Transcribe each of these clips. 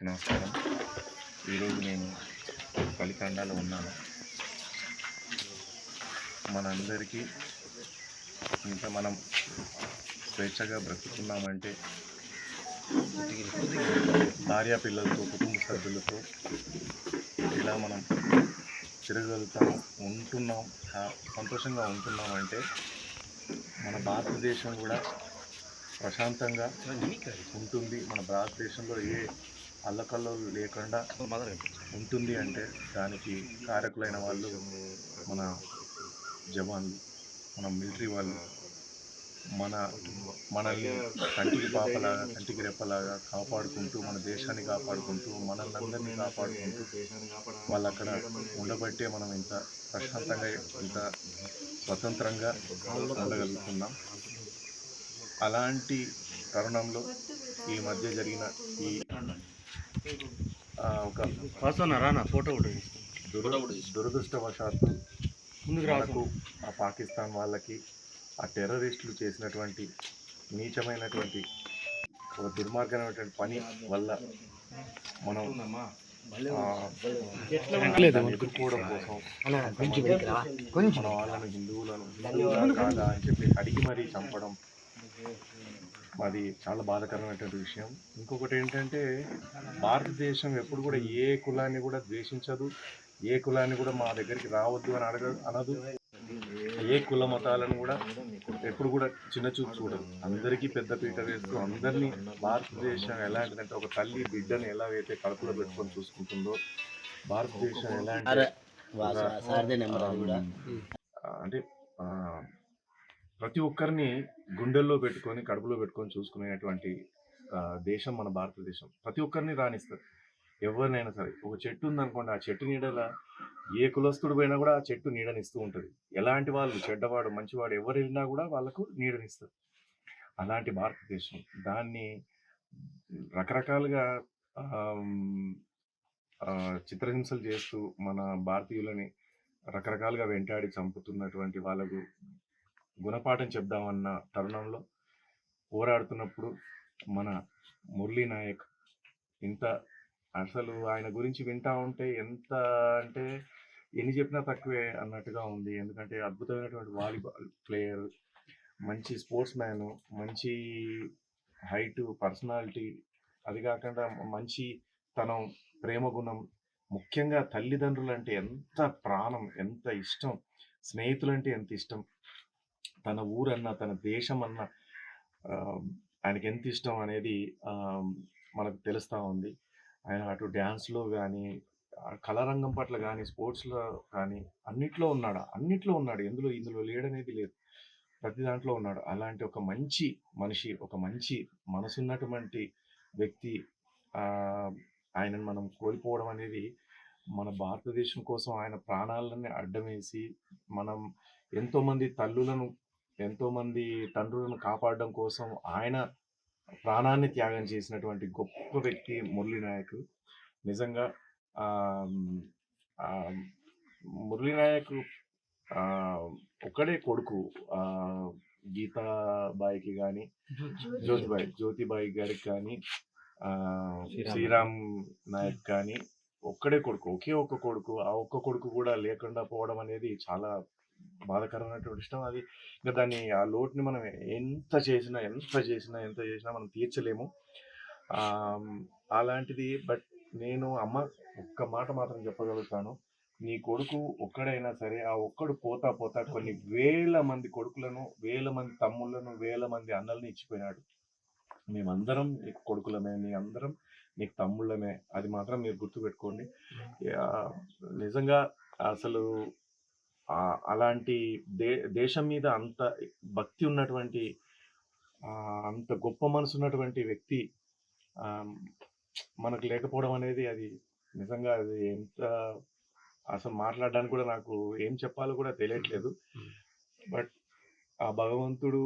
అందరికీ నమస్కారం. ఈరోజు నేను కలితండాలో ఉన్నాను. మనందరికీ ఇంకా మనం స్వేచ్ఛగా బ్రతుకుతున్నామంటే భార్య పిల్లలతో, కుటుంబ సభ్యులతో ఇలా మనం తిరగలుగుతాము, ఉంటున్నాం, సంతోషంగా ఉంటున్నామంటే మన భారతదేశం కూడా ప్రశాంతంగా ఉంటుంది. మన భారతదేశంలో ఏ అల్లకల్లోలు లేకుండా ఉంటుంది అంటే దానికి కారకులైన వాళ్ళు మన జవాన్లు, మన మిలిటరీ వాళ్ళు. మనల్ని కంటికి పాపలాగా, కంటికి రెప్పలాగా కాపాడుకుంటూ, మన దేశాన్ని కాపాడుకుంటూ, మనల్ని అందరినీ కాపాడుకుంటూ వాళ్ళు అక్కడ ఉండబట్టే మనం ఇంత ప్రశాంతంగా, ఇంత స్వతంత్రంగా ఉండగలుగుతున్నాం. అలాంటి తరుణంలో ఈ మధ్య జరిగిన ఈ ఒక దురదృష్టవశాత్తు మనకు ఆ పాకిస్తాన్ వాళ్ళకి ఆ టెర్రరిస్టులు చేసినటువంటి నీచమైనటువంటి ఒక దుర్మార్గమైనటువంటి పని వల్ల మనం ఎదుర్కోవడం కోసం మన వాళ్ళను హిందువులను కాదా అని చెప్పి అడిగి మరీ చంపడం అది చాలా బాధాకరమైనటువంటి విషయం. ఇంకొకటి ఏంటంటే భారతదేశం ఎప్పుడు కూడా ఏ కులాన్ని కూడా ద్వేషించదు, ఏ కులాన్ని కూడా మా దగ్గరికి రావద్దు అని అనదు. ఏ కుల మతాలను కూడా ఎప్పుడు కూడా చిన్న చూపు చూడదు. అందరికీ పెద్దపీట వేస్తూ అందరినీ భారతదేశం ఎలాంటిదంటే ఒక తల్లి బిడ్డను ఎలా అయితే కడుపులో పెట్టుకొని చూసుకుంటుందో భారతదేశం ఎలాంటి అంటే ప్రతి ఒక్కరిని గుండెల్లో పెట్టుకొని కడుపులో పెట్టుకొని చూసుకునేటువంటి దేశం మన భారతదేశం. ప్రతి ఒక్కరిని రాణిస్తారు, ఎవరినైనా సరే. ఒక చెట్టు ఉందనుకోండి, ఆ చెట్టు నీడల ఏ కులస్తుడు పోయినా కూడా ఆ చెట్టు నీడనిస్తూ ఉంటుంది. ఎలాంటి వాళ్ళు, చెడ్డవాడు మంచివాడు ఎవరు వెళ్ళినా కూడా వాళ్ళకు నీడనిస్తారు. అలాంటి భారతదేశం దాన్ని రకరకాలుగా చిత్రహింసలు చేస్తూ మన భారతీయులని రకరకాలుగా వెంటాడి చంపుతున్నటువంటి వాళ్ళకు గుణపాఠం చెప్దామన్న తరుణంలో పోరాడుతున్నప్పుడు మన మురళీ నాయక్ ఇంత అసలు ఆయన గురించి వింటా ఉంటే ఎంత అంటే ఎన్ని చెప్పినా తక్కువే అన్నట్టుగా ఉంది. ఎందుకంటే అద్భుతమైనటువంటి వాలీబాల్ ప్లేయర్, మంచి స్పోర్ట్స్ మ్యాన్, మంచి హైట్, పర్సనాలిటీ, అది కాకుండా మంచి తనం, ప్రేమ గుణం, ముఖ్యంగా తల్లిదండ్రులు అంటే ఎంత ప్రాణం, ఎంత ఇష్టం, స్నేహితులంటే ఎంత ఇష్టం, తన ఊరన్నా తన దేశం అన్న ఆయనకి ఎంత ఇష్టం అనేది మనకు తెలుస్తూ ఉంది. ఆయన అటు డ్యాన్స్లో కానీ, కళారంగం పట్ల కానీ, స్పోర్ట్స్లో కానీ అన్నిట్లో ఉన్నాడు. ఇందులో లేడనేది లేదు, ప్రతి దాంట్లో ఉన్నాడు. అలాంటి ఒక మంచి మనిషి, ఒక మంచి మనసున్నటువంటి వ్యక్తి ఆయనను మనం కోల్పోవడం అనేది మన భారతదేశం కోసం ఆయన ప్రాణాలని అడ్డమేసి మనం ఎంతోమంది తల్లులను, ఎంతోమంది తండ్రులను కాపాడడం కోసం ఆయన ప్రాణాన్ని త్యాగం చేసినటువంటి గొప్ప వ్యక్తి మురళీ నాయక్. నిజంగా మురళీ నాయక్ ఒక్కడే కొడుకు గీతాబాయికి కానీ, జ్యోతిబాయి గారికి కానీ, శ్రీరామ్ నాయక్ కానీ ఒక్కడే కొడుకు, ఒకే ఒక్క కొడుకు. ఆ ఒక్క కొడుకు కూడా లేకుండా పోవడం అనేది చాలా బాధాకరమైనటువంటి విషయం. అది ఇంకా దాన్ని, ఆ లోటుని మనం ఎంత చేసినా మనం తీర్చలేము. అలాంటిది. బట్ నేను ఒక్క మాట మాత్రం చెప్పగలుగుతాను, నీ కొడుకు ఒక్కడైనా సరే, ఆ ఒక్కడు పోతా కొన్ని వేల మంది కొడుకులను, వేల మంది తమ్ముళ్ళను, వేల మంది అన్నలను ఇచ్చిపోయినాడు. మేమందరం నీకు కొడుకులమే, అందరం నీకు తమ్ముళ్ళమే, అది మాత్రం మీరు గుర్తుపెట్టుకోండి. నిజంగా అసలు అలాంటి దేశం మీద అంత భక్తి ఉన్నటువంటి, అంత గొప్ప మనసు ఉన్నటువంటి వ్యక్తి మనకు లేకపోవడం అనేది అది నిజంగా అది ఎంత, అసలు మాట్లాడడానికి కూడా నాకు ఏం చెప్పాలో కూడా తెలియట్లేదు. బట్ ఆ భగవంతుడు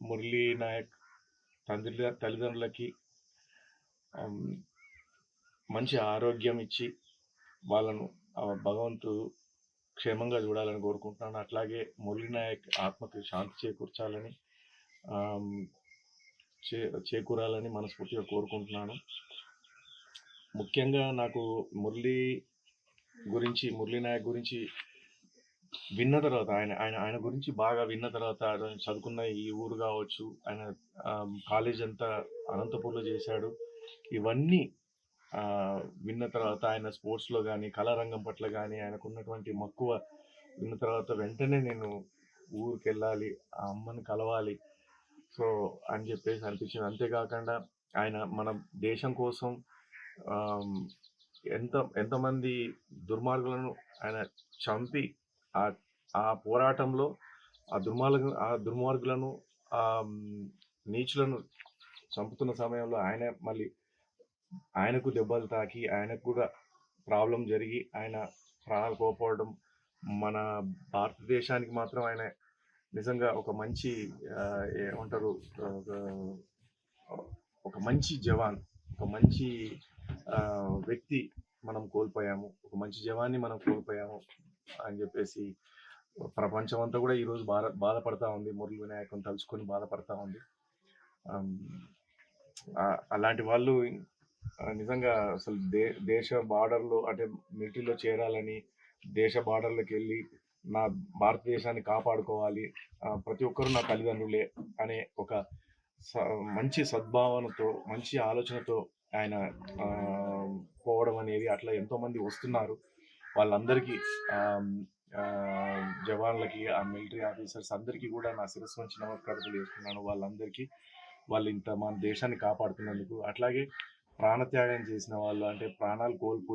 మురళీ నాయక్ తల్లిదండ్రులకి మంచి ఆరోగ్యం ఇచ్చి వాళ్ళను భగవంతుడు క్షేమంగా చూడాలని కోరుకుంటున్నాను. అట్లాగే మురళీ నాయక్ ఆత్మకు శాంతి చేకూర్చాలని, చే చేకూరాలని మనస్ఫూర్తిగా కోరుకుంటున్నాను. ముఖ్యంగా నాకు మురళీ మురళీ నాయక్ గురించి విన్న తర్వాత ఆయన గురించి బాగా విన్న తర్వాత ఆయన చదువుకున్న ఈ ఊరు కావచ్చు, ఆయన కాలేజ్ అంతా అనంతపూర్‌లో చేశాడు. ఇవన్నీ విన్న తర్వాత ఆయన స్పోర్ట్స్‌లో గానీ, కళారంగం పట్ల గానీ ఆయనకున్నటువంటి మక్కువ విన్న తర్వాత వెంటనే నేను ఊరికెళ్ళాలి, ఆ అమ్మని కలవాలి. సో, అని చెప్పేసి అనిపించింది. అంతే కాకుండా ఆయన మన దేశం కోసం ఆహ్, ఎంతమంది దుర్మార్గులను ఆయన చంపి ఆహ్, ఆ పోరాటంలో ఆ దుర్మార్గులను నీచులను చంపుతున్న సమయంలో ఆయనే మళ్ళీ ఆయనకు దెబ్బలు తాకి, ఆయనకు కూడా ప్రాబ్లమ్ జరిగి, ఆయన ప్రాణాలు కోల్పోవడం మన భారతదేశానికి మాత్రం ఆయన నిజంగా ఒక మంచి ఏమంటారు ఒక ఒక మంచి జవాన్, ఒక మంచి వ్యక్తి మనం కోల్పోయాము. ఒక మంచి జవాన్ని మనం కోల్పోయాము అని చెప్పేసి ప్రపంచం అంతా కూడా ఈరోజు బాధపడతా ఉంది. మురళీ వినాయకుని తలుచుకొని బాధపడతా ఉంది. అలాంటి వాళ్ళు నిజంగా అసలు దేశ బార్డర్లో అంటే మిలిటరీలో చేరాలని, దేశ బార్డర్లోకి వెళ్ళి నా భారతదేశాన్ని కాపాడుకోవాలి, ప్రతి ఒక్కరు నా తల్లిదండ్రులే అనే ఒక మంచి సద్భావనతో, మంచి ఆలోచనతో ఆయన పోవడం అనేది అట్లా ఎంతోమంది వస్తున్నారు. వాళ్ళందరికీ జవాన్లకి, ఆ మిలిటరీ ఆఫీసర్స్ అందరికీ కూడా నా శిరస్సు వంచి నమస్కారాలు చేస్తున్నాను. వాళ్ళందరికీ వాళ్ళు ఇంత మన దేశాన్ని కాపాడుతున్నందుకు. అట్లాగే ప్రాణత్యాగం చేసిన వాళ్ళు, అంటే ప్రాణాలు కోల్పోయి